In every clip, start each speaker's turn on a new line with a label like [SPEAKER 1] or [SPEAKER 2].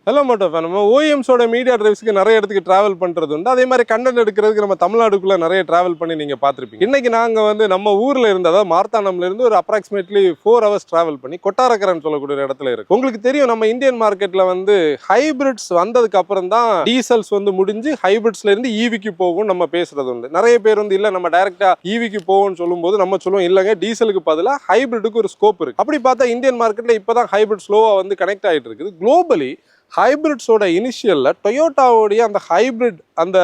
[SPEAKER 1] Hello மட்டும் நம்ம ஓஎம்ஸோட media டிரைவ்ஸ்க்கு நிறைய இடத்துக்கு டிராவல் பண்ணுறது உண்டு. அதே மாதிரி கண்டென்ட் எடுக்கிறதுக்கு நம்ம தமிழ்நாடுக்குள்ளே நிறைய டிராவல் பண்ணி நீங்கள் பார்த்துருப்பீங்க. இன்னைக்கு நாங்கள் வந்து நம்ம ஊரில் இருந்து, அதாவது மார்த்தாண்டம்லேருந்து ஒரு அப்ராக்சிமேட்லி 4 hours டிராவல் பண்ணி கொட்டாரக்கரன்னு சொல்லக்கூடிய ஒரு இடத்துல இருக்கு. உங்களுக்கு தெரியும், நம்ம இந்தியன் மார்க்கெட்டில் வந்து ஹைபிரிட்ஸ் வந்ததுக்கு அப்புறம் தான் டீசல்ஸ் வந்து முடிஞ்சு ஹைபிரிட்ஸ்ல இருந்து ஈவிக்கு போகும் நம்ம பேசுறது உண்டு. நிறைய பேர் வந்து இல்லை நம்ம டைரக்டா ஈவிக்கு போகும்னு சொல்லும்போது நம்ம சொல்லுவோம் இல்லைங்க, டீசலுக்கு பதிலாக ஹைபிரிட்டுக்கு ஒரு ஸ்கோப் இருக்கு. அப்படி பார்த்தா இந்தியன் மார்க்கெட்டில் இப்போ தான் ஹைபிரிட் ஸ்லோவாக வந்து கனெக்ட் ஆகிட்டு இருக்குது. குளோபலி ஹைபிரிட்ஸோட இனிஷியலில் டொயோட்டாவோடைய அந்த ஹைபிரிட் அந்த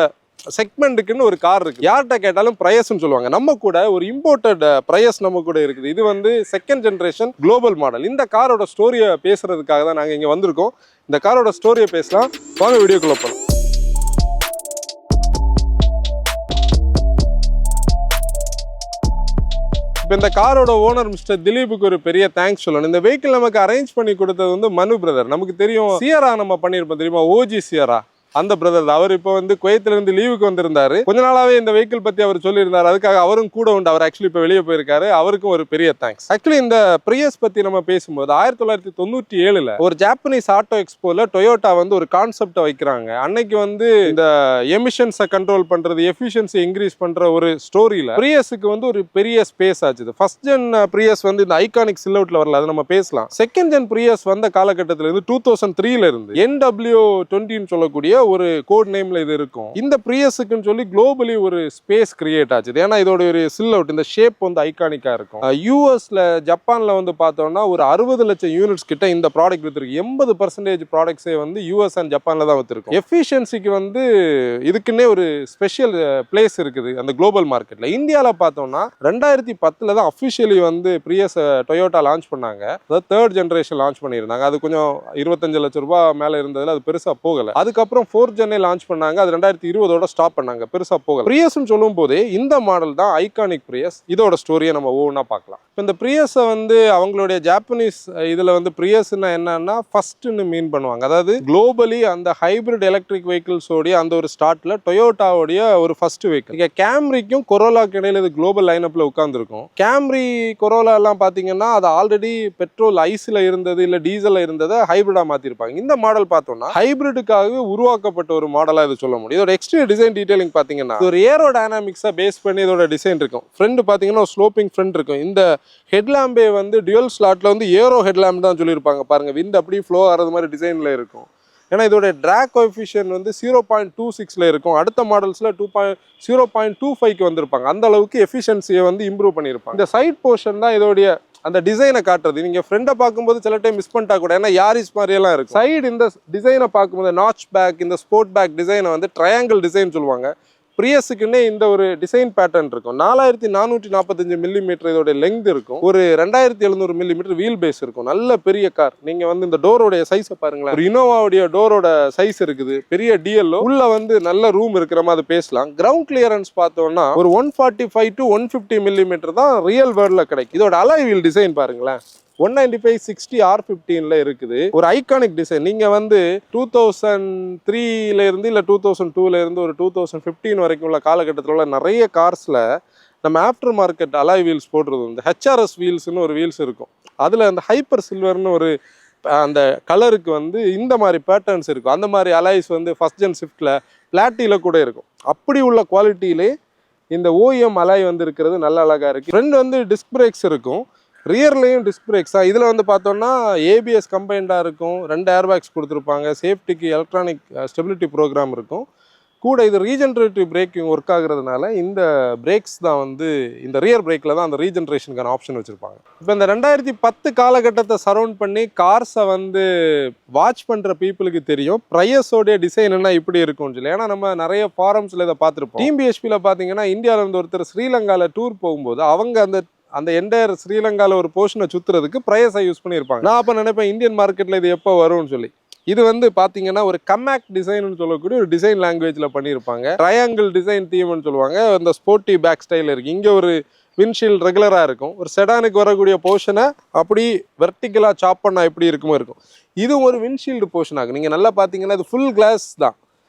[SPEAKER 1] செக்மெண்ட்டுக்குன்னு ஒரு கார் இருக்கு. யார்கிட்ட கேட்டாலும் ப்ரையஸ்ன்னு சொல்லுவாங்க. நம்ம கூட ஒரு இம்போர்ட்டட் ப்ரையஸ் நம்ம கூட இருக்குது. இது வந்து செகண்ட் ஜென்ரேஷன் குளோபல் மாடல். இந்த காரோட ஸ்டோரியை பேசுறதுக்காக தான் நாங்கள் இங்கே வந்திருக்கோம். இந்த காரோட ஸ்டோரியை பேசலாம் வாங்க, வீடியோக்குள்ள போகலாம். இப்போ இந்த காரோட ஓனர் மிஸ்டர் திலீப்புக்கு ஒரு பெரிய தேங்க்ஸ் சொல்லணும். இந்த வெஹிக்கிள் நமக்கு அரேஞ்ச் பண்ணி கொடுத்தது வந்து மனு பிரதர். நமக்கு தெரியும் சியரா நம்ம பண்ணியிருப்போம் தெரியுமா, ஓஜி சியரா, அந்த பிரதர். அவர் இப்போ வந்து குவைத்துல இருந்து லீவுக்கு வந்திருந்தாரு. கொஞ்ச நாளாவே இந்த வெஹிக்கிள் பத்தி அவர் சொல்லியிருந்தாரு. அதுக்காக அவரும் கூட உண்டு. அவர் ஆக்சுவலி இப்போ வெளியே போயிருக்காரு. அவருக்கும் ஒரு பெரிய தேங்க்ஸ். ஆக்சுவலி இந்த பிரியஸ் பத்தி நம்ம பேசும்போது 1997 ஒரு ஜாப்பனீஸ் ஆட்டோ எக்ஸ்போல டொயோட்டா வந்து ஒரு கான்செப்டை வைக்கிறாங்க. அன்னைக்கு வந்து இந்த எமிஷன்ஸை கண்ட்ரோல் பண்றது, எஃபிஷியன்சி இன்க்ரீஸ் பண்ற ஒரு ஸ்டோரியில பிரியஸுக்கு வந்து ஒரு பெரிய ஸ்பேஸ் ஆச்சு. ஃபர்ஸ்ட் ஜென் பிரியஸ் வந்து இந்த ஐகானிக் சில்அவுட்ல வரல, அது நம்ம பேசலாம். செகண்ட் ஜென் பிரியஸ் வந்த காலகட்டத்தில் இருந்து 2003 இருந்து NW20 சொல்லக்கூடிய ஒரு கோட் நேம்ல இது இருக்கும். இந்த பிரியஸுக்குன்னு சொல்லி குளோபலி ஒரு ஸ்பேஸ் கிரியேட் ஆச்சு. ஏன்னா இதோட ஒரு சில் அவுட், இந்த ஷேப் வந்து ஐகானிக்கா இருக்கும். யூஎஸ்ல ஜப்பான்ல வந்து பார்த்தோம்னா ஒரு 60 லட்சம் யூனிட்ஸ் கிட்ட இந்த ப்ராடக்ட் வித்துருக்கு. 80% ப்ராடக்ட்ஸே வந்து யூஎஸ் அண்ட் ஜப்பான்ல தான் வித்துருக்கும். எஃபிஷியன்சிக்கு வந்து இதுக்குன்னே ஒரு ஸ்பெஷல் பிளேஸ் இருக்குது அந்த குளோபல் மார்க்கெட்ல. இந்தியாவில் பார்த்தோம்னா 2010 தான் அஃபிஷியலி வந்து பிரியஸ் டொயோட்டா லான்ச் பண்ணாங்க. அதாவது தேர்ட் ஜென்ரேஷன் லான்ச் பண்ணியிருந்தாங்க. அது கொஞ்சம் 25 லட்சம் ரூபாய் மேல இருந்ததுல அது பெருசா போகல. அதுக்கப்புறம் 4th ஜென்னை லான்ச் பண்ணாங்க. அது 2020 ஸ்டாப் பண்ணாங்க, பெருசா போகல. பிரியஸ்னு சொல்லும் போதே இந்த மாடல் தான் ஐகானிக் பிரியஸ். இதோட ஸ்டோரியை நம்ம ஒவ்வொன்றா பார்க்கலாம். இந்த பிரியஸை வந்து அவங்களுடைய ஜாப்பனீஸ் இதுல வந்து பிரியஸ்னா என்னன்னா ஃபர்ஸ்ட்னு மீன் பண்ணுவாங்க. அதாவது குளோபலி அந்த ஹைபிரிட் எலக்ட்ரிக் வெஹிக்கிள்ஸோடைய அந்த ஒரு ஸ்டார்ட்ல டொயோட்டாவோடைய ஒரு ஃபர்ஸ்ட் வெஹிக்கிள். இங்க கேம்ரிக்கும் கொரோலாக்கு இடையில இது குளோபல் லைனப்ல உட்கார்ந்துருக்கும். கேம்ரி கொரோலா எல்லாம் பாத்தீங்கன்னா அது ஆல்ரெடி பெட்ரோல் ஐஸ்ல இருந்தது இல்ல டீசல்ல இருந்ததை ஹைபிரிடா மாத்திருப்பாங்க. இந்த மாடல் பார்த்தோம்னா ஹைபிரிடுக்காகவே உருவாக்கப்பட்ட ஒரு மாடலா இது சொல்ல முடியும். இதோட எக்ஸ்டீரியர் டிசைன் டீடைலிங் பாத்தீங்கன்னா ஒரு ஏரோ டைனாமிக்ஸா பேஸ் பண்ணி இதோட டிசைன் இருக்கும். ஃப்ரண்ட் பாத்தீங்கன்னா ஸ்லோப்பிங் ஃப்ரண்ட் இருக்கும். இந்த ஹெட்லாம்பே வந்து டியூல் ஸ்லாட்ல வந்து ஏரோ ஹெட்லாம்ப் தான் சொல்லியிருப்பாங்க. பாருங்க, விண்ட் அப்படியே ஃப்ளோ ஆகிறது மாதிரி டிசைன்ல இருக்கும். ஏன்னா இதோட டிராக் கோஎஃபிஷியன்ட் வந்து 0.26 இருக்கும். அடுத்த மாடல்ஸ்ல 0.25க்கு வந்திருப்பாங்க. அந்த அளவுக்கு எஃபிஷியன்சியை வந்து இம்ப்ரூவ் பண்ணியிருப்பாங்க. இந்த சைட் போர்ஷன் தான் இதோடைய அந்த டிசைனை காட்டுறது. நீங்க ஃப்ரெண்டை பார்க்கும்போது சில டைம் மிஸ் பண்ணிட்டா கூட, ஏன்னா யாரிஸ் மாதிரி எல்லாம் இருக்கு. சைடு இந்த டிசைனை பார்க்கும்போது நாச் பேக், இந்த ஸ்போர்ட் பேக் டிசைனை வந்து ட்ரையாங்கிள் டிசைன் சொல்லுவாங்க. பிரியஸுக்குன்னே இந்த ஒரு டிசைன் பேட்டர்ன் இருக்கும். 4445 மில்லிமீட்டர் இதோட லெங்த் இருக்கும். ஒரு 2700 மில்லிமீட்டர் வீல் பேஸ் இருக்கும். நல்ல பெரிய கார். நீங்க வந்து இந்த டோரோட சைஸை பாருங்களேன். ஒரு இனோவாவுடைய டோரோட சைஸ் இருக்குது. பெரிய டிஎல்ஓ உள்ள வந்து நல்ல ரூம் இருக்கிற மாதிரி பேசலாம். கிரவுண்ட் கிளியரன்ஸ் பார்த்தோம்னா ஒரு 145 to 150 மில்லிமீட்டர் தான் ரியல் வேர்ல்ட்ல கிடைக்கும். இதோட அலாய் வீல் டிசைன் பாருங்களேன். 195/60 R15 இருக்குது. ஒரு ஐகானிக் டிசைன். நீங்க வந்து 2003 இருந்து இல்ல 2002 இருந்து ஒரு 2015 வரைக்கும் உள்ள காலகட்டத்தில் உள்ள நிறைய கார்ஸ்ல நம்ம ஆஃப்டர் மார்க்கெட் அலாய் வீல்ஸ் போடுறது வந்து HRS வீல்ஸ்னு ஒரு வீல்ஸ் இருக்கும். அதுல அந்த ஹைப்பர் சில்வர்னு ஒரு அந்த கலருக்கு வந்து இந்த மாதிரி பேட்டர்ன்ஸ் இருக்கும். அந்த மாதிரி அலாய்ஸ் வந்து ஃபர்ஸ்ட் ஜென் ஸ்விஃப்ட்ல பிளாட்டில கூட இருக்கும். அப்படி உள்ள குவாலிட்டியிலே இந்த OEM அலாய் வந்து இருக்கிறது நல்ல அழகா இருக்கு. ஃப்ரண்ட் வந்து டிஸ்க் பிரேக்ஸ் இருக்கும். ரியர்லையும் டிஸ்க் பிரேக்ஸா. இதில் வந்து பார்த்தோம்னா ABS கம்பைண்டாக இருக்கும். 2 ஏர்பேக்ஸ் கொடுத்துருப்பாங்க. சேஃப்டிக்கு எலக்ட்ரானிக் ஸ்டெபிலிட்டி ப்ரோக்ராம் இருக்கும். கூட இது ரீஜென்ரேட்டிவ் பிரேக்கிங் ஒர்க் ஆகுறதுனால இந்த பிரேக்ஸ் தான் வந்து இந்த ரியர் பிரேக்கில் தான் அந்த ரீஜென்ரேஷனுக்கான ஆப்ஷன் வச்சுருப்பாங்க. இப்போ இந்த 2010 காலகட்டத்தை சரௌண்ட் பண்ணி கார்ஸை வந்து வாட்ச் பண்ணுற பீப்புளுக்கு தெரியும் பிரையஸோடைய டிசைன் என்ன இப்படி இருக்கும்னு சொல்லி. ஏன்னா நம்ம நிறைய ஃபாரம்ஸில் இதை பார்த்துருப்போம். டீம் BHPயில் பார்த்தீங்கன்னா இந்தியாவிலேருந்து ஒருத்தர் ஸ்ரீலங்காவில் டூர் போகும்போது அவங்க அந்த என்டையர் ஸ்ரீலங்காவில் ஒரு போர்ஷனை சுற்றுறதுக்கு ப்ரைஸை யூஸ் பண்ணியிருப்பாங்க. நான் அப்போ நினைப்பேன் இந்தியன் மார்க்கெட்டில் இது எப்போ வரும்னு சொல்லி. இது வந்து பார்த்தீங்கன்னா ஒரு கமேக் டிசைன்னு சொல்லக்கூடிய ஒரு டிசைன் லாங்குவேஜில் பண்ணியிருப்பாங்க. ட்ரையாங்கிள் டிசைன் தீம்னு சொல்லுவாங்க. அந்த ஸ்போர்ட்டி பேக் ஸ்டைல் இருக்குது. இங்கே ஒரு விண்ட்ஷீல்டு ரெகுலராக இருக்கும். ஒரு செடானுக்கு வரக்கூடிய போர்ஷனை அப்படி வெர்டிக்கலாக சாப் பண்ணால் எப்படி இருக்குமோ இருக்கும். இது ஒரு விண்ட்ஷீல்டு போர்ஷன் ஆகும். நீங்கள் நல்லா பார்த்தீங்கன்னா இது ஃபுல் கிளாஸ் தான்.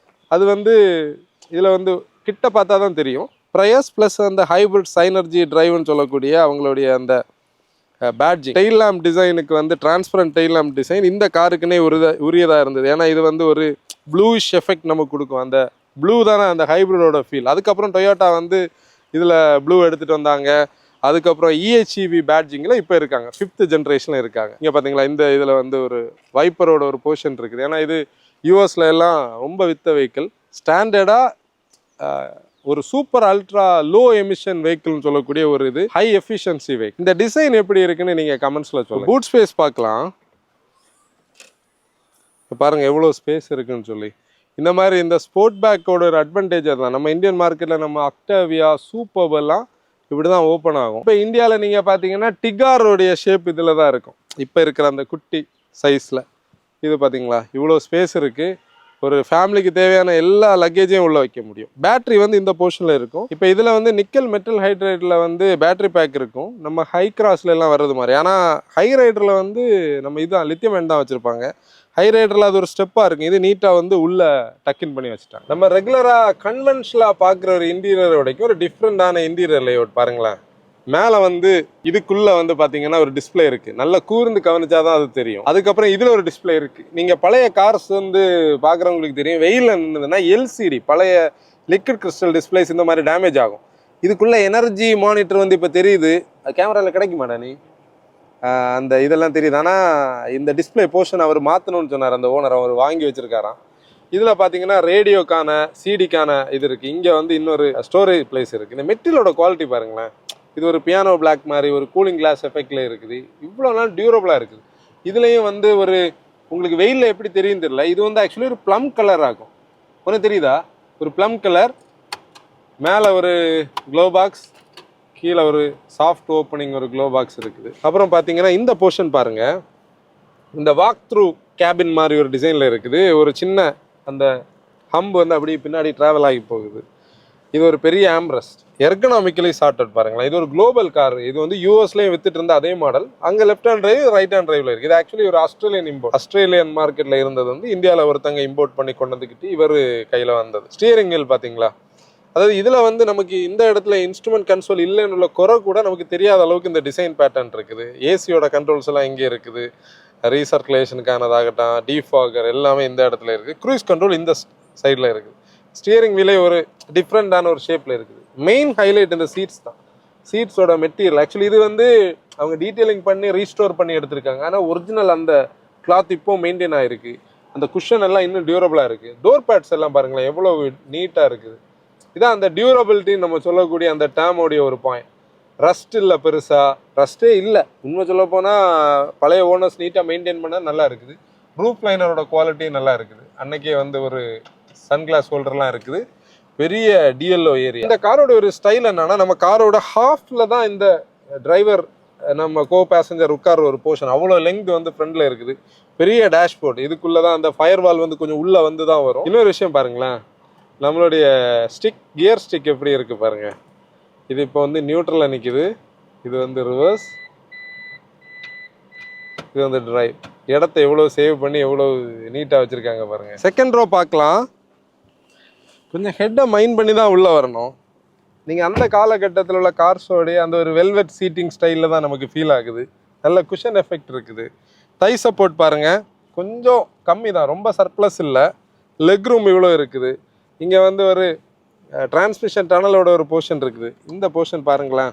[SPEAKER 1] அது வந்து இதில் வந்து கிட்ட பார்த்தா தான் தெரியும். ப்ரையஸ் ப்ளஸ் அந்த ஹைப்ரிட் சைனர்ஜி டிரைவ்னு சொல்லக்கூடிய அவங்களுடைய அந்த பேட்ஜிங் டெயில் லேம்ப் டிசைனுக்கு வந்து டிரான்ஸ்பரண்ட் டெயில் லேம்ப் டிசைன் இந்த காருக்குன்னே உரியதாக இருந்தது. ஏன்னா இது வந்து ஒரு ப்ளூயிஷ் எஃபெக்ட் நமக்கு கொடுக்கும். அந்த ப்ளூ தானே அந்த ஹைப்ரிடோட ஃபீல். அதுக்கப்புறம் டொயோட்டா வந்து இதில் ப்ளூ எடுத்துகிட்டு வந்தாங்க. அதுக்கப்புறம் EHEV பேட்ஜிங்கில் இப்போ இருக்காங்க, 5th ஜென்ரேஷனில் இருக்காங்க. இங்கே பார்த்தீங்களா, இந்த இதில் வந்து ஒரு வைப்பரோட ஒரு போர்ஷன் இருக்குது. ஏன்னா இது யூஎஸ்ல எல்லாம் ரொம்ப வித்த வெஹிக்கிள். ஸ்டாண்டர்டாக ஒரு சூப்பர் அல்ட்ரா லோ எமிஷன் வெஹிக்கிள்னு சொல்லக்கூடிய ஒரு இது ஹை எஃபிஷியன்சி வெஹிக்கிள். இந்த டிசைன் எப்படி இருக்குன்னு நீங்கள் கமெண்ட்ஸில் சொல்லுங்கள். பூட் ஸ்பேஸ் பார்க்கலாம். இப்போ பாருங்கள் எவ்வளோ ஸ்பேஸ் இருக்குன்னு சொல்லி. இந்த மாதிரி இந்த ஸ்போர்ட் பேக்கோட ஒரு அட்வான்டேஜ் தான். நம்ம இந்தியன் மார்க்கெட்டில் நம்ம அக்டாவியா சூப்பர்ப் எல்லாம் இப்படி தான் ஓப்பன் ஆகும். இப்போ இந்தியாவில் நீங்கள் பார்த்தீங்கன்னா டிகாரோடைய ஷேப் இதில் தான் இருக்கும். இப்போ இருக்கிற அந்த குட்டி சைஸில் இது பார்த்தீங்களா, இவ்வளோ ஸ்பேஸ் இருக்குது. ஒரு ஃபேமிலிக்கு தேவையான எல்லா லக்கேஜையும் உள்ளே வைக்க முடியும். பேட்டரி வந்து இந்த போர்ஷனில் இருக்கும். இப்போ இதில் வந்து நிக்கல் மெட்டல் ஹைட்ரேட்டில் வந்து பேட்டரி பேக் இருக்கும், நம்ம ஹை கிராஸ்ல எல்லாம் வர்றது மாதிரி. ஆனால் ஹை ரைடரில் வந்து நம்ம இதுதான் லித்தியம் அயன் தான் வச்சுருப்பாங்க. ஹை ரைடரில் அது ஒரு ஸ்டெப்பாக இருக்கும். இது நீட்டாக வந்து உள்ளே டக்கின் பண்ணி வச்சுட்டாங்க. நம்ம ரெகுலராக கன்வென்ஷனலாக பார்க்குற ஒரு இன்டீரியர் வரைக்கும் ஒரு டிஃப்ரெண்டான இன்டீரியர் லேஅவுட் பாருங்களேன். மேலே வந்து இதுக்குள்ளே வந்து பார்த்தீங்கன்னா ஒரு டிஸ்பிளே இருக்குது. நல்லா கூர்ந்து கவனிச்சா தான் அது தெரியும். அதுக்கப்புறம் இதில் ஒரு டிஸ்பிளே இருக்குது. நீங்கள் பழைய கார்ஸ் வந்து பார்க்குறவங்களுக்கு தெரியும், வெயிலில் இருந்ததுன்னா LCD பழைய லிக்விட் கிறிஸ்டல் டிஸ்பிளேஸ் இந்த மாதிரி டேமேஜ் ஆகும். இதுக்குள்ளே எனர்ஜி மானிட்டர் வந்து இப்போ தெரியுது. கேமராவில் கிடைக்குமாடா நீ அந்த இதெல்லாம் தெரியுது. ஆனால் இந்த டிஸ்பிளே போர்ஷன் அவர் மாற்றணும்னு சொன்னார் அந்த ஓனர். அவர் வாங்கி வச்சுருக்காராம். இதில் பார்த்தீங்கன்னா ரேடியோக்கான சிடிக்கான இது இருக்குது. இங்கே வந்து இன்னொரு ஸ்டோரேஜ் பிளேஸ் இருக்குது. இந்த மெட்டீரியலோட குவாலிட்டி பாருங்களேன். இது ஒரு பியானோ பிளாக் மாதிரி ஒரு கூலிங் கிளாஸ் எஃபெக்டில் இருக்குது. இவ்வளோ நாள் டியூரபிளாக இருக்குது. இதுலேயும் வந்து ஒரு உங்களுக்கு வெயிலில் எப்படி தெரியும் தெரியல, இது வந்து ஆக்சுவலி ஒரு ப்ளம் கலர் ஆகும். ஒன்று தெரியுதா, ஒரு ப்ளம் கலர். மேலே ஒரு க்ளோ பாக்ஸ், கீழே ஒரு சாஃப்ட் ஓப்பனிங் ஒரு க்ளோ பாக்ஸ் இருக்குது. அப்புறம் பார்த்தீங்கன்னா இந்த போர்ஷன் பாருங்கள், இந்த வாக் த்ரூ கேபின் மாதிரி ஒரு டிசைனில் இருக்குது. ஒரு சின்ன அந்த ஹம்ப் வந்து அப்படியே பின்னாடி ட்ராவல் ஆகி போகுது. இது ஒரு பெரிய ஆம்ரெஸ்ட், எர்கனாமிக்கலி சார்ட்டட் பாருங்களேன். இது ஒரு குளோபல் கார். இது வந்து யூஎஸ்லேயும் வித்துட்டு இருந்த அதே மாடல். அங்கே left hand drive, right hand டிரைவ்ல இருக்குது. இது ஆக்சுவலி ஒரு ஆஸ்திரேலியன் இம்போர்ட். ஆஸ்திரேலியன் மார்க்கெட்டில் இருந்தது வந்து இந்தியாவில் ஒருத்தங்க இம்போர்ட் பண்ணி கொண்டு வந்துக்கிட்டு இவர் கையில் வந்தது. ஸ்டியரிங் வீல் பார்த்தீங்களா, அதாவது இதில் வந்து நமக்கு இந்த இடத்துல இன்ஸ்ட்ருமெண்ட் கன்சோல் இல்லைன்னு உள்ள குறை கூட நமக்கு தெரியாத அளவுக்கு இந்த டிசைன் பேட்டர்ன் இருக்குது. ஏசியோட கண்ட்ரோல்ஸ் எல்லாம் இங்கே இருக்குது. ரீசர்க்குலேஷனுக்கானதாகட்டும், டிஃபாகர் எல்லாமே இந்த இடத்துல இருக்குது. க்ரூஸ் கண்ட்ரோல் இந்த சைடில் இருக்குது. ஸ்டியரிங் வீலே ஒரு டிஃப்ரெண்டான ஒரு ஷேப்பில் இருக்குது. மெயின் ஹைலைட் இந்த சீட்ஸ் தான். சீட்ஸோட மெட்டீரியல் ஆக்சுவலி இது வந்து அவங்க டீட்டெயிலிங் பண்ணி ரீஸ்டோர் பண்ணி எடுத்திருக்காங்க. ஆனால் ஒரிஜினல் அந்த கிளாத் இப்போ மெயின்டைன் ஆகிருக்கு. அந்த குஷன் எல்லாம் இன்னும் டியூரபிளாக இருக்குது. டோர் பேட்ஸ் எல்லாம் பாருங்களேன் எவ்வளோ நீட்டாக இருக்குது. இதான் அந்த டியூரபிலிட்டின்னு நம்ம சொல்லக்கூடிய அந்த டேமோடைய ஒரு பாயிண்ட். ரஸ்ட் இல்லை, பெருசாக ரஸ்ட்டே இல்லை. உண்மை சொல்ல போனால் பழைய ஓனர்ஸ் நீட்டாக மெயின்டைன் பண்ணால் நல்லா இருக்குது. ரூஃப் லைனரோட குவாலிட்டியும் நல்லா இருக்குது. அன்னைக்கே வந்து ஒரு சன்கிளாஸ் ஹோல்டர்லாம் இருக்குது. பெரிய டிஎல்ஓ ஏரியா. இந்த காரோட ஒரு ஸ்டைல் என்னன்னா, நம்ம காரோட ஹாஃப்ல தான் இந்த டிரைவர் நம்ம கோ பேசஞ்சர் உட்கார ஒரு போர்ஷன். அவ்வளோ லெங்க் வந்து ஃப்ரண்ட்ல இருக்குது. பெரிய டேஷ்போர்ட். இதுக்குள்ள தான் அந்த ஃபயர் வால் வந்து கொஞ்சம் உள்ள வந்து தான் வரும். இன்னொரு விஷயம் பாருங்களேன், நம்மளுடைய ஸ்டிக், கியர் ஸ்டிக் எப்படி இருக்கு பாருங்க. இது இப்போ வந்து நியூட்ரல்ல நிற்குது. இது வந்து ரிவர்ஸ், இது வந்து டிரைவ். இடத்த எவ்வளோ சேவ் பண்ணி எவ்வளோ நீட்டாக வச்சுருக்காங்க பாருங்கள். செகண்ட் ரோ பார்க்கலாம். கொஞ்சம் ஹெட்டை மைண்ட் பண்ணி தான் உள்ளே வரணும். நீங்கள் அந்த காலகட்டத்தில் உள்ள கார்ஸோடைய அந்த ஒரு வெல்வெட் சீட்டிங் ஸ்டைலில் தான் நமக்கு ஃபீல் ஆகுது. நல்ல குஷன் எஃபெக்ட் இருக்குது. தை சப்போர்ட் பாருங்கள், கொஞ்சம் கம்மி தான், ரொம்ப சர்ப்ளஸ் இல்லை. லெக் ரூம் இவ்வளோ இருக்குது. இங்கே வந்து ஒரு டிரான்ஸ்மிஷன் டனலோட ஒரு போர்ஷன் இருக்குது. இந்த போர்ஷன் பாருங்களேன்,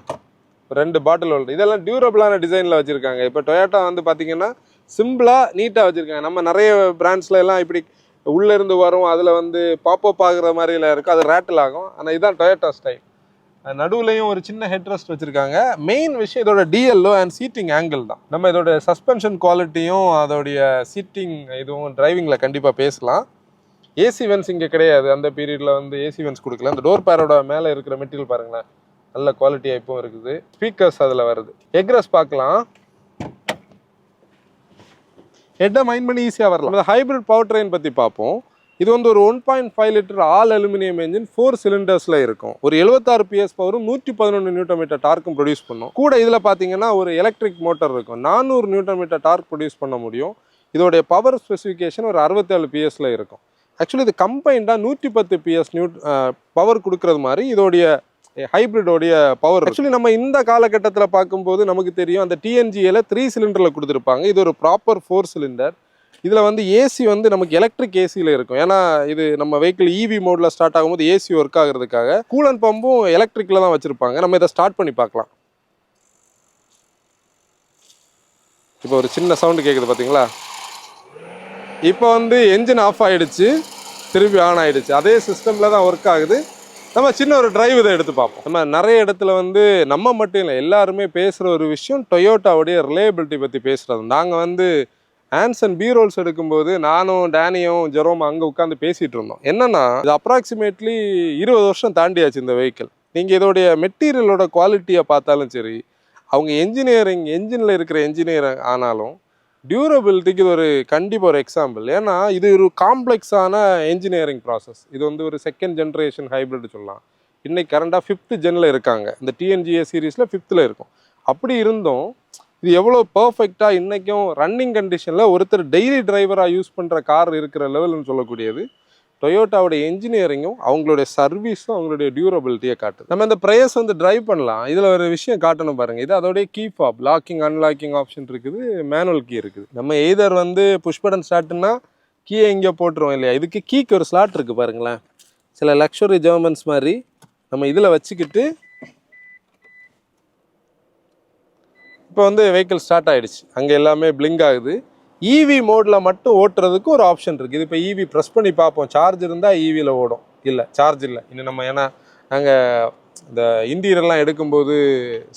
[SPEAKER 1] 2 பாட்டில் ஹோல்டர். இதெல்லாம் டியூரபிளான டிசைனில் வச்சுருக்காங்க. இப்போ டொயோட்டா வந்து பார்த்தீங்கன்னா சிம்பிளாக நீட்டாக வச்சுருக்காங்க. நம்ம நிறைய பிராண்ட்ஸில் எல்லாம் இப்படி உள்ளேருந்து வரும், அதில் வந்து பாப்பப் ஆகுற மாதிரிலாம் இருக்கும், அது ரேட்டில் ஆகும். ஆனால் இதுதான் டொயோட்டா ஸ்டைல். நடுவுலையும் ஒரு சின்ன ஹெட் ரெஸ்ட் வச்சுருக்காங்க. மெயின் விஷயம் இதோட டிஎல்ஓ அண்ட் சீட்டிங் ஆங்கிள் தான். நம்ம இதோட சஸ்பென்ஷன் குவாலிட்டியும் அதோடைய சீட்டிங் இதுவும் டிரைவிங்கில் கண்டிப்பாக பேசலாம். ஏசி வென்ஸ் இங்கே கிடையாது. அந்த பீரியடில் வந்து ஏசி வென்ஸ் கொடுக்கல. அந்த டோர் பேரோட மேலே இருக்கிற மெட்டீரியல் பாருங்களேன், நல்ல குவாலிட்டியாக இப்போவும் இருக்குது. ஸ்பீக்கர்ஸ் அதில் வருது. எக்ரஸ் பார்க்கலாம். ஹெட்டை மைண்ட் பண்ணி ஈஸியாக வரலாம். இந்த ஹைப்ரிட் பவர் ட்ரெயின் பற்றி பார்ப்போம். இது வந்து ஒரு 1.5 லிட்டர் ஆல் அலுமினியம் என்ஜின் 4 சிலிண்டர்ஸில் இருக்கும். ஒரு 76 PS பவரும் 111 நியூட்டன் டார்க்கும் ப்ரொடியூஸ் பண்ணும். கூட இதில் பார்த்தீங்கன்னா ஒரு எலக்ட்ரிக் மோட்டர் இருக்கும். 400 நியூட்டன் டார்க் ப்ரொடியூஸ் பண்ண முடியும். இதோடைய பவர் ஸ்பெசிஃபிகேஷன் ஒரு 67 PSல இருக்கும். ஆக்சுவலி இது கம்பைண்டாக 110 PS பவர் கொடுக்குறது மாதிரி இதோடைய ஹைப்ரிடோடைய பவர். ஆக்சுவலி நம்ம இந்த காலகட்டத்தில் பார்க்கும்போது நமக்கு தெரியும் அந்த டிஎன்ஜிஏல 3 சிலிண்டரில் கொடுத்துருப்பாங்க. இது ஒரு ப்ராப்பர் 4 சிலிண்டர். இதில் வந்து ஏசி வந்து நமக்கு எலக்ட்ரிக் ஏசியில் இருக்கும். ஏன்னா இது நம்ம வெஹிக்கிள் இவி மோடில் ஸ்டார்ட் ஆகும்போது ஏசி ஒர்க் ஆகுறதுக்காக கூலன் பம்பும் எலக்ட்ரிக்கில் தான் வச்சுருப்பாங்க. நம்ம இதை ஸ்டார்ட் பண்ணி பார்க்கலாம். இப்போ ஒரு சின்ன சவுண்டு கேட்குது பார்த்தீங்களா? இப்போ வந்து என்ஜின் ஆஃப் ஆகிடுச்சு, திருப்பி ஆன் ஆகிடுச்சு. அதே சிஸ்டமில் தான் ஒர்க் ஆகுது. நம்ம சின்ன ஒரு டிரைவ் இதை எடுத்து பார்ப்போம். நம்ம நிறைய இடத்துல வந்து நம்ம மட்டும் இல்லை எல்லாருமே பேசுகிற ஒரு விஷயம் டொயோட்டாவுடைய ரிலையபிலிட்டி பற்றி பேசுகிறது. நாங்கள் வந்து ஆன்சன் பி ரோல்ஸ் எடுக்கும்போது நானும் டேனியும் ஜெரோம் அங்கே உட்காந்து பேசிகிட்டு இருந்தோம். என்னென்னா இது அப்ராக்சிமேட்லி 20 வருஷம் தாண்டியாச்சு இந்த வெஹிக்கிள். நீங்கள் இதோடைய மெட்டீரியலோட குவாலிட்டியை பார்த்தாலும் சரி, அவங்க என்ஜினில் இருக்கிற என்ஜினியர் ஆனாலும் டியூரபிலிட்டிக்கு இது ஒரு கண்டிப்பாக ஒரு எக்ஸாம்பிள். ஏன்னா இது ஒரு காம்ப்ளெக்ஸான என்ஜினியரிங் ப்ராசஸ். இது வந்து ஒரு செகண்ட் ஜென்ரேஷன் ஹைப்ரிட் சொல்லலாம். இன்றைக்கி கரண்டாக 5th ஜென்னில் இருக்காங்க. இந்த டிஎன்ஜிஏ சீரீஸில் 5th இருக்கும். அப்படி இருந்தும் இது எவ்வளோ பர்ஃபெக்டாக இன்றைக்கும் ரன்னிங் கண்டிஷனில் ஒருத்தர் டெய்லி டிரைவராக யூஸ் பண்ணுற கார் இருக்கிற லெவல்னு சொல்லக்கூடியது டொயோட்டாவோட என்ஜினியரிங்கும் அவங்களுடைய சர்வீஸும் அவங்களுடைய டியூரபிலிட்டியை காட்டுது. நம்ம இந்த ப்ரைஸ் வந்து டிரைவ் பண்ணலாம். இதில் ஒரு விஷயம் காட்டணும் பாருங்கள். இது அதோடைய key fob, locking unlocking option இருக்குது, மேனுவல் கீ இருக்குது. நம்ம எய்தர் வந்து புஷ் பட்டன் ஸ்டார்ட்னா கீயை இங்கே போட்டுருவோம் இல்லையா, இதுக்கு கீக்கு ஒரு ஸ்லாட் இருக்குது பாருங்களேன். சில லக்ஸுரி ஜெர்மன்ஸ் மாதிரி நம்ம இதில் வச்சுக்கிட்டு இப்போ வந்து வெஹிக்கிள் ஸ்டார்ட் ஆகிடுச்சு. அங்கே எல்லாமே பிளிங்க் ஆகுது. இவி மோடில் மட்டும் ஓட்டுறதுக்கு ஒரு ஆப்ஷன் இருக்குது. இது இப்போ இவி ப்ரெஸ் பண்ணி பார்ப்போம். சார்ஜ் இருந்தால் இவியில் ஓடும், இல்லை சார்ஜ் இல்லை இன்னும். நம்ம ஏன்னா நாங்கள் இந்த இன்டீரியர்லாம் எடுக்கும்போது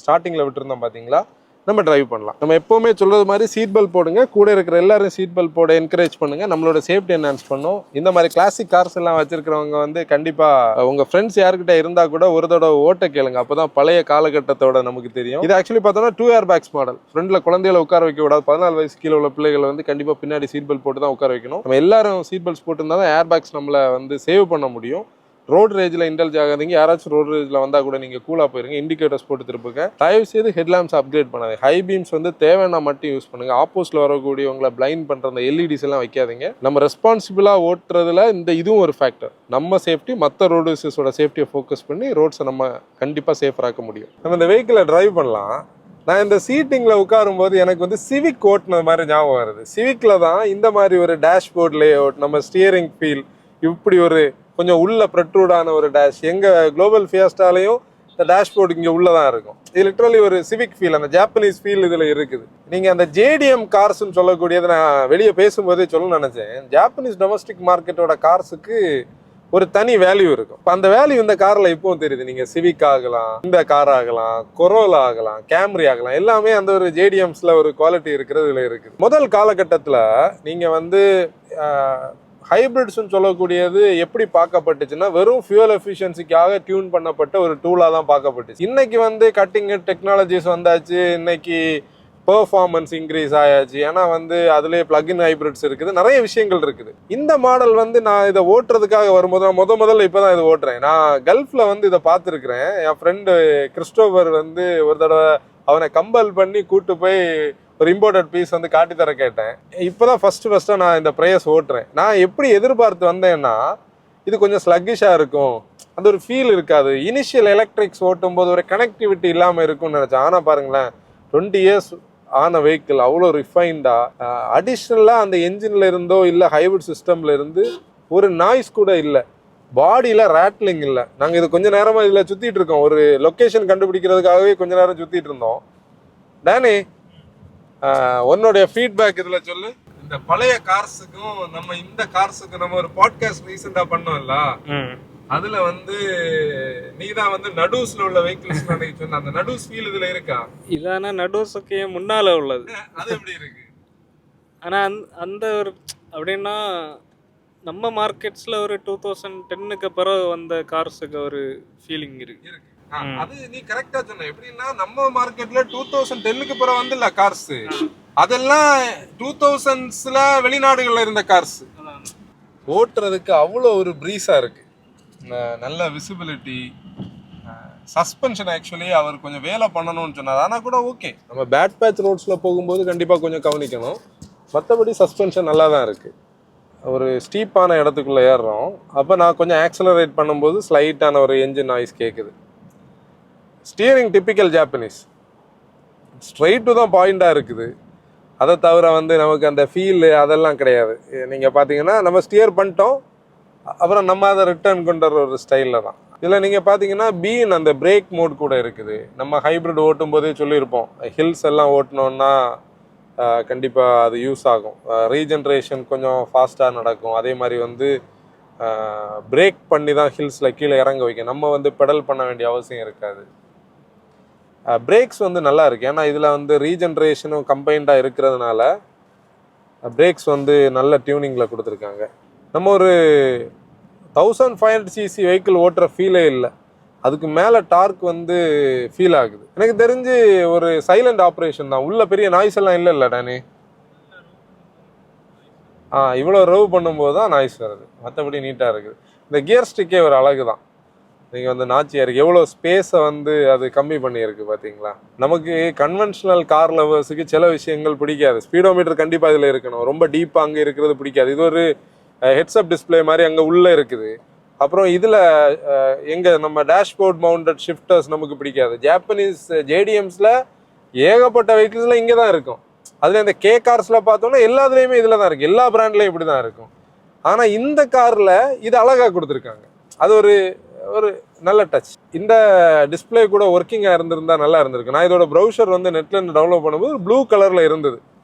[SPEAKER 1] ஸ்டார்டிங்கில் விட்டுருந்தோம் பார்த்தீங்களா, நம்ம டிரைவ் பண்ணலாம். நம்ம எப்போவுமே சொல்கிறது மாதிரி சீட் பெல்ட் போடுங்க. கூட இருக்கிற எல்லாரும் சீட் பெல்ட் போட என்கரேஜ் பண்ணுங்கள். நம்மளோட சேஃப்டி என்ஹான்ஸ் பண்ணும். இந்த மாதிரி கிளாசிக் கார்ஸ் எல்லாம் வச்சிருக்கிறவங்க வந்து கண்டிப்பாக உங்கள் ஃப்ரெண்ட்ஸ் யாருக்கிட்ட இருந்தால் கூட ஒரு தடவை ஓட்ட கேளுங்க. அப்போ தான் பழைய காலகட்டத்தோட நமக்கு தெரியும். இது ஆக்சுவலி பார்த்தோன்னா 2 ஏர்பேக்ஸ் மாடல். ஃப்ரண்ட்டில் குழந்தைகளை உட்கார வைக்க கூடாது. 14 வயசு கீழே உள்ள பிள்ளைகளை வந்து கண்டிப்பாக பின்னாடி சீட் பெல்ட் போட்டு தான் உட்கார வைக்கணும். நம்ம எல்லாரும் சீட் பெல்ட்ஸ் போட்டுருந்தா தான் ஏர்பேக்ஸ் நம்மளை வந்து சேவ் பண்ண முடியும். ரோட் ரேஜில் இன்டெல்ஜ் ஆகாதீங்க. யாராச்சும் ரோட் ரேஜில் வந்தால் கூட நீங்கள் கூலாக போயிருங்க. இண்டிகேட்டர்ஸ் போட்டு திருப்புங்க. தயவு செய்து ஹெட்லாம்ப்ஸ் அப்கிரேட் பண்ணாது. ஹை பீம்ஸ் வந்து தேவைன்னா மட்டும் யூஸ் பண்ணுங்கள். ஆப்போசிட்டில் வரக்கூடியவங்களை பிளைண்ட் பண்ணுற அந்த எல்இடிஸ் எல்லாம் வைக்காதீங்க. நம்ம ரெஸ்பான்சிபிளாக ஓட்டுறதுல இதுவும் ஒரு ஃபேக்டர். நம்ம சேஃப்டி மற்ற ரோடு யூசர்ஸோட சேஃப்டியை ஃபோக்கஸ் பண்ணி ரோட்ஸை நம்ம கண்டிப்பாக சேஃபாக்க முடியும். நம்ம இந்த வெஹிக்கிளை டிரைவ் பண்ணலாம். நான் இந்த சீட்டிங்கில் உட்காரும்போது எனக்கு வந்து சிவிக் ஓட்டுனது மாதிரி ஞாபகம் வருது. சிவிக்கில் தான் இந்த மாதிரி ஒரு டேஷ்போர்ட் லே அவுட், நம்ம ஸ்டியரிங் ஃபீல், இப்படி ஒரு கொஞ்சம் உள்ள ப்ரெட்ரூடான ஒரு டேஷ். எங்கள் குளோபல் ஃபியஸ்டாலையும் இந்த டேஷ்போர்டு இங்கே உள்ளதான் இருக்கும். இது லிட்டரலி ஒரு சிவிக் ஃபீல், அந்த ஜாப்பனீஸ் ஃபீல் இதில் இருக்குது. நீங்கள் அந்த ஜேடிஎம் கார்ஸ்ன்னு சொல்லக்கூடியது நான் வெளியே பேசும்போதே சொல்ல நினச்சேன். ஜாப்பனீஸ் டொமஸ்டிக் மார்க்கெட்டோட கார்ஸுக்கு ஒரு தனி வேல்யூ இருக்கும். இப்போ அந்த வேல்யூ இந்த காரில் இப்போவும் தெரியுது. நீங்கள் சிவிக் ஆகலாம், இந்த கார் ஆகலாம், கொரோலா ஆகலாம், கேம்ரி ஆகலாம், எல்லாமே அந்த ஒரு ஜேடிஎம்ஸில் ஒரு குவாலிட்டி இருக்கிறது இதில் இருக்குது. முதல் காலகட்டத்தில் நீங்கள் வந்து ஹைபிரிட்ஸ்ன்னு சொல்லக்கூடியது எப்படி பார்க்கப்பட்டுச்சுன்னா வெறும் ஃபியூவல் எஃபிஷியன்சிக்காக டியூன் பண்ணப்பட்ட ஒரு டூலாக தான் பார்க்கப்பட்டுச்சு. இன்னைக்கு வந்து கட்டிங் டெக்னாலஜிஸ் வந்தாச்சு. இன்னைக்கு பெர்ஃபார்மன்ஸ் இன்க்ரீஸ் ஆயாச்சு. ஏன்னா வந்து அதுலேயே பிளக்இன் ஹைபிரிட்ஸ் இருக்குது, நிறைய விஷயங்கள் இருக்குது. இந்த மாடல் வந்து நான் இதை ஓட்டுறதுக்காக வரும்போது நான் முதல்ல இப்போ தான் இதை ஓட்டுறேன். நான் கல்ஃபில் வந்து இதை பார்த்துருக்குறேன். என் ஃப்ரெண்டு கிறிஸ்டோபர் வந்து ஒரு தடவை அவனை கம்பல் பண்ணி கூட்டு போய் ஒரு இம்போர்ட்டட் பீஸ் வந்து காட்டி தர கேட்டேன். இப்போதான் ஃபஸ்ட்டாக நான் இந்த ப்ரைஸ் ஓட்டுறேன். நான் எப்படி எதிர்பார்த்து வந்தேன்னா இது கொஞ்சம் ஸ்லக்கிஷாக இருக்கும், அந்த ஒரு ஃபீல் இருக்காது. இனிஷியல் எலக்ட்ரிக்ஸ் ஓட்டும் போது ஒரு கனெக்டிவிட்டி இல்லாமல் இருக்கும்னு நினச்சேன். ஆனால் பாருங்களேன், 20 இயர்ஸ் ஆன வெஹிக்கிள் அவ்வளோ ரிஃபைன்டாக, அடிஷ்னலாக அந்த என்ஜினில் இருந்தோ இல்லை ஹைபிரிட் சிஸ்டமில் இருந்து ஒரு நாய்ஸ் கூட இல்லை, பாடியில் ரேட்லிங் இல்லை. நாங்கள் இது கொஞ்சம் நேரமாக இதில் சுற்றிட்டு இருக்கோம். ஒரு லொக்கேஷன் கண்டுபிடிக்கிறதுக்காகவே கொஞ்ச நேரம் சுற்றிட்டு இருந்தோம். டேனி, உன்னுடைய ஃபீட்பேக் இதில் சொல்லு. இந்த பழைய கார்ஸுக்கும் நம்ம இந்த கார்ஸுக்கும் நம்ம ஒரு பாட்காஸ்ட் ரீசெண்டா பண்ணோம்ல, அதுல வந்து நீதான் வந்து நடுஸ்ல உள்ள வெஹிக்கிள்ஸ் சொன்ன அந்த நடுஸ் ஃபீல் இதுல இருக்கா? இதான நடுஸுக்கு முன்னால உள்ளது, அது எப்படி இருக்கு? ஆனா அந்த ஒரு அப்படின்னா நம்ம மார்க்கெட்ஸ்ல ஒரு 2010க்கு பிறகு வந்த கார்ஸுக்கு ஒரு ஃபீலிங் இருக்கு. அது நீ கரெக்டா சொன்ன. எப்படின்னா நம்ம மார்க்கெட்ல 2010க்கு பிறகு வந்துல கார்ஸ், அதெல்லாம் 2000ஸ்ல வெளிநாடுகள்ல இருந்த கார்ஸ். ஓட்டுறதுக்கு அவ்வளோ ஒரு ப்ரீஸா இருக்கு, நல்ல விசிபிலிட்டி, சஸ்பென்ஷன். ஆக்சுவலி அவர் கொஞ்சம் வேலை பண்ணணும்னு சொன்னார். ஆனால் கூட ஓகே, நம்ம பேட் பேட்ச் ரோட்ஸில் போகும்போது கண்டிப்பாக கொஞ்சம் கவனிக்கணும். மற்றபடி சஸ்பென்ஷன் நல்லா தான் இருக்குது. ஒரு ஸ்டீப்பான இடத்துக்குள்ளே ஏறுறோம், அப்போ நான் கொஞ்சம் ஆக்சலரேட் பண்ணும்போது ஸ்லைட்டான ஒரு என்ஜின் நாய்ஸ் கேட்குது. Steering typical Japanese, straight to தான் பாயிண்டாக இருக்குது. அதை தவிர வந்து நமக்கு அந்த ஃபீல் அதெல்லாம் கிடையாது. நீங்கள் பார்த்தீங்கன்னா நம்ம ஸ்டியர் பண்ணிட்டோம், அப்புறம் நம்ம அதை ரிட்டர்ன் கொண்டு வர ஒரு ஸ்டைலில் தான். இதில் நீங்கள் பார்த்தீங்கன்னா பீன் அந்த பிரேக் மோட் கூட இருக்குது. நம்ம ஹைப்ரிட் ஓட்டும் போதே சொல்லியிருப்போம், ஹில்ஸ் எல்லாம் ஓட்டினோன்னா கண்டிப்பாக அது யூஸ் ஆகும். ரீஜென்ரேஷன் கொஞ்சம் ஃபாஸ்ட்டாக நடக்கும். அதே மாதிரி வந்து பிரேக் பண்ணி தான் ஹில்ஸில் கீழே இறங்க வைக்கும். நம்ம வந்து பெடல் பண்ண வேண்டிய அவசியம் இருக்காது. பிரேக்ஸ் வந்து நல்லா இருக்குது. ஏன்னா இதில் வந்து ரீஜென்ரேஷனும் கம்பைண்டாக இருக்கிறதுனால பிரேக்ஸ் வந்து நல்ல டியூனிங்கில் கொடுத்துருக்காங்க. நம்ம ஒரு 1500cc வெஹிக்கிள் ஓட்டுற ஃபீலே இல்லை. அதுக்கு மேலே டார்க் வந்து ஃபீல் ஆகுது. எனக்கு தெரிஞ்சு ஒரு சைலண்ட் ஆப்ரேஷன் தான். உள்ள பெரிய நாய்ஸ் எல்லாம் இல்லை டானி. இவ்வளோ ரவ் பண்ணும்போது தான் நாய்ஸ் வருது, மற்றபடி நீட்டாக இருக்குது. இந்த கியர் ஸ்டிக்கே ஒரு அழகு தான். நீங்கள் வந்து நாச்சியாக இருக்குது. எவ்வளோ ஸ்பேஸை வந்து அது கம்மி பண்ணியிருக்கு பார்த்தீங்களா. நமக்கு கன்வென்ஷனல் கார் லவர்ஸுக்கு சில விஷயங்கள் பிடிக்காது. ஸ்பீடோமீட்டர் கண்டிப்பாக இதில் இருக்கணும், ரொம்ப டீப்பாக அங்கே இருக்கிறது பிடிக்காது. இது ஒரு ஹெட்ஸ்அப் டிஸ்பிளே மாதிரி அங்கே உள்ளே இருக்குது. அப்புறம் இதில் எங்கே நம்ம டேஷ்போர்ட் மவுண்டட் ஷிஃப்டர்ஸ் நமக்கு பிடிக்காது. ஜாப்பனீஸ் ஜேடிஎம்ஸில் ஏகப்பட்ட வெஹிக்கிள்ஸில் இங்கே தான் இருக்கும். அதில் இந்த கே கார்ஸில் பார்த்தோன்னா எல்லாத்துலேயுமே இதில் தான் இருக்குது. எல்லா பிராண்ட்லேயும் இப்படி தான் இருக்கும். ஆனால் இந்த காரில் இது அழகாக கொடுத்துருக்காங்க. அது ஒரு ஒரு நல்ல டச். இந்த டிஸ்பிளே கூட ஒர்க்கிங்காக இருந்திருந்தா நல்லா இருந்திருக்கு. நான் இதோட ப்ரௌசர் வந்து நெட்லேருந்து டவுன்லோட் பண்ணும்போது ப்ளூ கலரில் இருந்தது,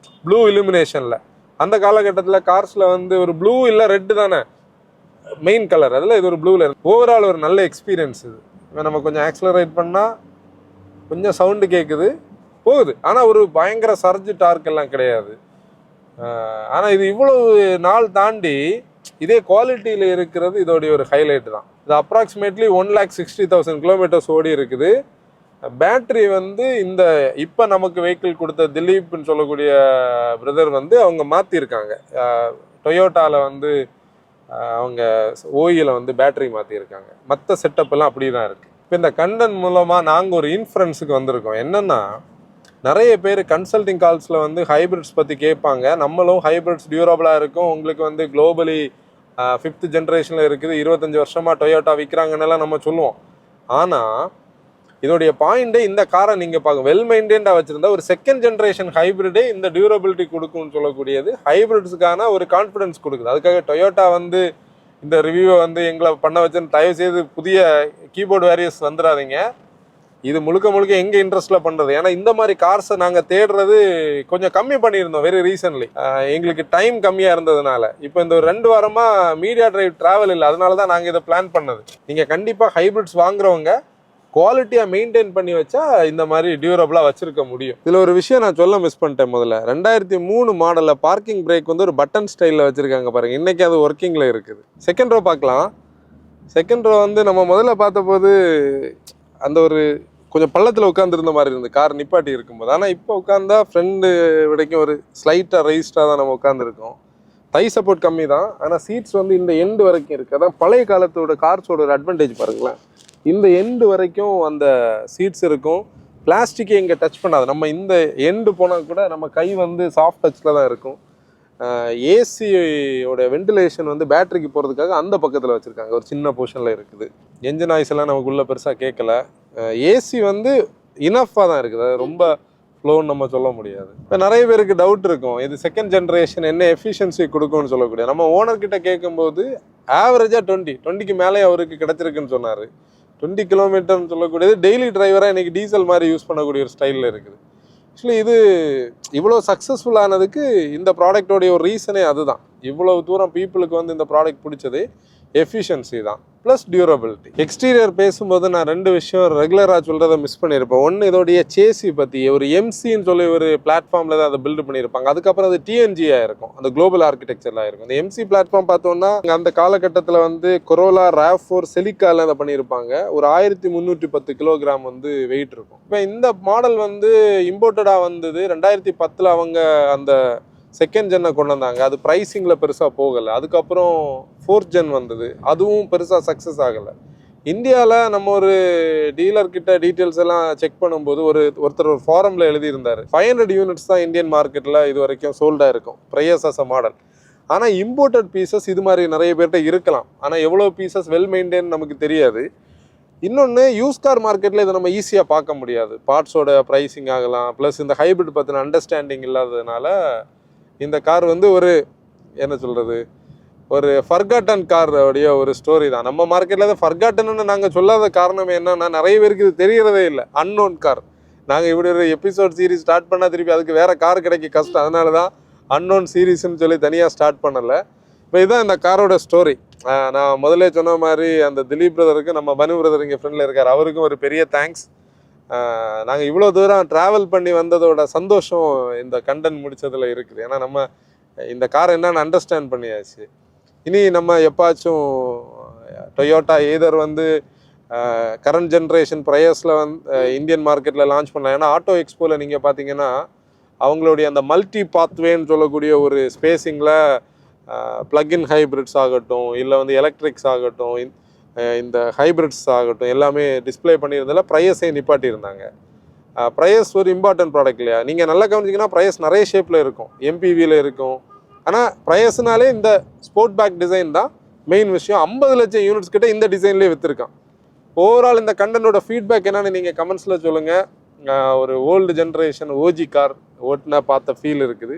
[SPEAKER 1] ப்ளூ இலுமினேஷனில். அந்த காலகட்டத்தில் கார்ஸில் வந்து ஒரு ப்ளூ இல்லை ரெட்டு தானே மெயின் கலர், அதில் இது ஒரு ப்ளூவில் இருந்து ஓவரால் ஒரு நல்ல எக்ஸ்பீரியன்ஸ் இது. நம்ம கொஞ்சம் ஆக்ஸலரேட் பண்ணால் கொஞ்சம் சவுண்டு கேட்குது, போகுது. ஆனால் ஒரு பயங்கர சர்ஜ் டார்க் எல்லாம் கிடையாது. ஆனால் இது இவ்வளவு நாள் தாண்டி இதே குவாலிட்டியில் இருக்கிறது இதோடைய ஒரு ஹைலைட் தான். இது அப்ராக்சிமேட்லி 1,60,000 கிலோமீட்டர்ஸ் ஓடி இருக்குது. பேட்ரி வந்து இந்த இப்போ நமக்கு வெஹிக்கிள் கொடுத்த திலீப்னு சொல்லக்கூடிய பிரதர் வந்து அவங்க மாற்றிருக்காங்க. டொயோட்டாவில் வந்து அவங்க ஓயில் வந்து பேட்டரி மாற்றிருக்காங்க. மற்ற செட்டப் எல்லாம் அப்படி தான் இருக்குது. இப்போ இந்த கண்டென்ட் மூலமாக நாங்கள் ஒரு இன்ஃபரன்ஸுக்கு வந்திருக்கோம். என்னென்னா, நிறைய பேர் கன்சல்டிங் கால்ஸில் வந்து ஹைப்ரிட்ஸ் பற்றி கேட்பாங்க. நம்மளும் ஹைப்ரிட்ஸ் டியூரபிளாக இருக்கும், உங்களுக்கு வந்து குளோபலி 5th ஜென்ரேஷனில் இருக்குது, 25 வருஷமாக டொயோட்டா விற்கிறாங்கன்னெல்லாம் நம்ம சொல்லுவோம். ஆனால் இதோடைய பாயிண்டே இந்த காரை நீங்கள் பார்க்க வெல் மெயின்டைன்டாக வச்சுருந்தா ஒரு 2nd ஜென்ரேஷன் ஹைப்ரிடே இந்த டியூரபிலிட்டி கொடுக்கும்னு சொல்லக்கூடியது ஹைப்ரிட்ஸுக்கான ஒரு கான்ஃபிடன்ஸ் கொடுக்குது. அதுக்காக டொயோட்டா வந்து இந்த ரிவ்யூவை வந்து எங்களை பண்ண வச்சுன்னு தயவு செய்து புதிய கீபோர்டு வேரியர்ஸ் வந்துடாதீங்க. இது முழுக்க முழுக்க எங்கள் இன்ட்ரெஸ்ட்டில் பண்ணுறது. ஏன்னா இந்த மாதிரி கார்ஸை நாங்கள் தேடுறது கொஞ்சம் கம்மி பண்ணியிருந்தோம் வெரி ரீசன்ட்லி. எங்களுக்கு டைம் கம்மியாக இருந்ததுனால. இப்போ இந்த ஒரு 2 வாரமாக மீடியா டிரைவ் ட்ராவல் இல்லை, அதனால தான் நாங்கள் இதை பிளான் பண்ணது. நீங்கள் கண்டிப்பாக ஹைப்ரிட்ஸ் வாங்குறவங்க குவாலிட்டியாக மெயின்டைன் பண்ணி வச்சா இந்த மாதிரி டியூரபிளாக வச்சுருக்க முடியும். இதில் ஒரு விஷயம் நான் சொல்ல மிஸ் பண்ணிட்டேன். முதல்ல 2003 மாடலில் பார்க்கிங் பிரேக் வந்து ஒரு பட்டன் ஸ்டைலில் வச்சுருக்காங்க பாருங்கள். இன்றைக்கி அது ஒர்க்கிங்கில் இருக்குது. செகண்ட் ரோ பார்க்கலாம். செகண்ட் ரோ வந்து நம்ம முதல்ல பார்த்தபோது அந்த ஒரு கொஞ்சம் பள்ளத்தில் உட்காந்துருந்த மாதிரி இருந்தது கார் நிப்பாட்டி இருக்கும்போது. ஆனால் இப்போ உட்காந்தா ஃப்ரெண்டு விடைக்கும் ஒரு ஸ்லைட்டாக ரைஸ்டாக தான் நம்ம உட்காந்துருக்கோம். தை சப்போர்ட் கம்மி தான், ஆனால் சீட்ஸ் வந்து இந்த எண்டு வரைக்கும் இருக்குது. அதான் பழைய காலத்தோட கார்ஸோட ஒரு அட்வான்டேஜ் பாருங்களேன். இந்த எண்டு வரைக்கும் அந்த சீட்ஸ் இருக்கும். பிளாஸ்டிக்கே இங்கே டச் பண்ணாது. நம்ம இந்த எண்டு போனால் கூட நம்ம கை வந்து சாஃப்ட் டச்சில் தான் இருக்கும். ஏசியோட வென்டிலேஷன் வந்து பேட்டரிக்கு போகிறதுக்காக அந்த பக்கத்தில் வச்சுருக்காங்க, ஒரு சின்ன போர்ஷனில் இருக்குது. என்ஜின் நாய்ஸ் எல்லாம் நமக்குள்ளே பெருசாக கேட்கல. ஏசி வந்து இனஃபாக தான் இருக்குது, அது ரொம்ப ஃப்ளோன்னு நம்ம சொல்ல முடியாது. இப்போ நிறைய பேருக்கு டவுட் இருக்கும், இது 2nd ஜென்ரேஷன் என்ன எஃபிஷியன்சி கொடுக்கும்னு சொல்லக்கூடிய. நம்ம ஓனர்கிட்ட கேட்கும்போது ஆவரேஜாக 20க்கு மேலே அவருக்கு கிடச்சிருக்குன்னு சொன்னார். 20 கிலோமீட்டர்னு சொல்லக்கூடியது டெய்லி டிரைவராக இன்றைக்கி டீசல் மாதிரி யூஸ் பண்ணக்கூடிய ஒரு ஸ்டைலில் இருக்குது. ஆக்சுவலி இது இவ்வளோ சக்ஸஸ்ஃபுல் ஆனதுக்கு இந்த ப்ராடக்டோடைய ஒரு ரீசனே அதுதான். இவ்வளோ தூரம் பீப்புளுக்கு வந்து இந்த ப்ராடக்ட் பிடிச்சது எஃபிஷியன்சி தான், ப்ளஸ் டியூரபிலிட்டி. எக்ஸ்டீரியர் பேசும்போது நான் 2 விஷயம் ரெகுலராக சொல்கிறத மிஸ் பண்ணியிருப்பேன். ஒன்று, இதோடைய சேசி பற்றி ஒரு எம்சின்னு சொல்லி ஒரு பிளாட்ஃபார்மில் தான் அதை பில்டு பண்ணியிருப்பாங்க. அதுக்கப்புறம் அது டிஎன்ஜியாக இருக்கும், அந்த குளோபல் ஆர்கிடெக்சரில் இருக்கும். இந்த எம்சி பிளாட்ஃபார்ம் பார்த்தோன்னா அந்த காலகட்டத்தில் வந்து கொரோலா RAV4 செலிக்காவில் அதை பண்ணியிருப்பாங்க. ஒரு 1310 கிலோகிராம் வந்து வெயிட் இருக்கும். இப்போ இந்த மாடல் வந்து இம்போர்ட்டடாக வந்தது 2010 அவங்க அந்த 2nd ஜென்னை கொண்டு வந்தாங்க. அது ப்ரைஸிங்கில் பெருசாக போகலை. அதுக்கப்புறம் 4th ஜென் வந்தது, அதுவும் பெருசாக சக்ஸஸ் ஆகலை. இந்தியாவில் நம்ம ஒரு டீலர்கிட்ட டீட்டெயில்ஸ் எல்லாம் செக் பண்ணும்போது ஒருத்தர் ஒரு ஃபாரமில் எழுதியிருந்தார், 500 யூனிட்ஸ் தான் இந்தியன் மார்க்கெட்டில் இது வரைக்கும் சோல்டாக இருக்கும் ப்ரையஸ் அஸ் அ மாடல். ஆனால் இம்போர்ட்டட் பீசஸ் இது மாதிரி நிறைய பேர்கிட்ட இருக்கலாம். ஆனால் எவ்வளோ பீசஸ் வெல் மெயின்டைன் நமக்கு தெரியாது. இன்னொன்று யூஸ் கார் மார்க்கெட்டில் இதை நம்ம ஈஸியாக பார்க்க முடியாது. பார்ட்ஸோட ப்ரைஸிங் ஆகலாம், ப்ளஸ் இந்த ஹைப்ரிட் பற்றின அண்டர்ஸ்டாண்டிங் இல்லாததுனால இந்த கார் வந்து ஒரு என்ன சொல்கிறது, ஒரு ஃபர்காட்டன் காரோடைய ஒரு ஸ்டோரி தான். நம்ம மார்க்கெட்டில் அதை ஃபர்காட்டன்னு நாங்கள் சொல்லாத காரணம் என்னன்னா, நிறைய பேருக்கு இது தெரியறதே இல்லை. Unknown car. நாங்கள் இப்படி ஒரு எபிசோட் சீரிஸ் ஸ்டார்ட் பண்ணால் திருப்பி அதுக்கு வேறு கார் கிடைக்க கஷ்டம். அதனால தான் அன்னோன் சீரீஸ்ன்னு சொல்லி தனியாக ஸ்டார்ட் பண்ணலை. இப்போ இதுதான் இந்த காரோட ஸ்டோரி. நான் முதல்ல சொன்ன மாதிரி அந்த திலீப் பிரதருக்கு, நம்ம பனு பிரதர் இங்கே ஃப்ரெண்டில் இருக்கார், அவருக்கும் ஒரு பெரிய தேங்க்ஸ். நாங்கள் இவ்வளோ தூரம் ட்ராவல் பண்ணி வந்ததோட சந்தோஷம் இந்த கண்டென்ட் முடித்ததில் இருக்குது. ஏன்னா நம்ம இந்த கார் என்னன்னு அண்டர்ஸ்டாண்ட் பண்ணியாச்சு. இனி நம்ம எப்பாச்சும் டொயோட்டா எய்தர் வந்து கரண்ட் ஜென்ரேஷன் ப்ரையஸில் வந்து இந்தியன் மார்க்கெட்டில் லான்ச் பண்ணலாம். ஏன்னா ஆட்டோ எக்ஸ்போவில் நீங்கள் பார்த்தீங்கன்னா அவங்களுடைய அந்த மல்டி பாத்வேன்னு சொல்லக்கூடிய ஒரு ஸ்பேஸிங்கில் ப்ளக்இன் ஹைப்ரிட்ஸ் ஆகட்டும், இல்லை வந்து எலக்ட்ரிக்ஸ் ஆகட்டும், இந்த ஹைப்ரிட்ஸ் ஆகட்டும், எல்லாமே டிஸ்பிளே பண்ணியிருந்தால ப்ரைஸை நிப்பாட்டியிருந்தாங்க. ப்ரைஸ் ஒரு இம்பார்ட்டன்ட் ப்ராடக்ட் இல்லையா? நீங்கள் நல்லா கவனிச்சிங்கன்னா ப்ரைஸ் நிறைய ஷேப்பில் இருக்கும், எம்பிவியில் இருக்கும். ஆனால் ப்ரைஸ்னாலே இந்த ஸ்போர்ட் பேக் டிசைன் தான் மெயின் விஷயம். 50 லட்சம் யூனிட்ஸ் கிட்ட இந்த டிசைன்லேயே விற்றுருக்கான். ஓவரால் இந்த கண்டனோட ஃபீட்பேக் என்னன்னு நீங்கள் கமெண்ட்ஸில் சொல்லுங்கள். ஒரு ஓல்டு ஜென்ரேஷன் ஓஜி கார் ஓட்டுனா பார்த்த ஃபீல் இருக்குது.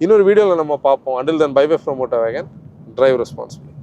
[SPEAKER 1] இன்னொரு வீடியோவில் நம்ம பார்ப்போம். Until then bye bye from motor wagon. Drive responsibility.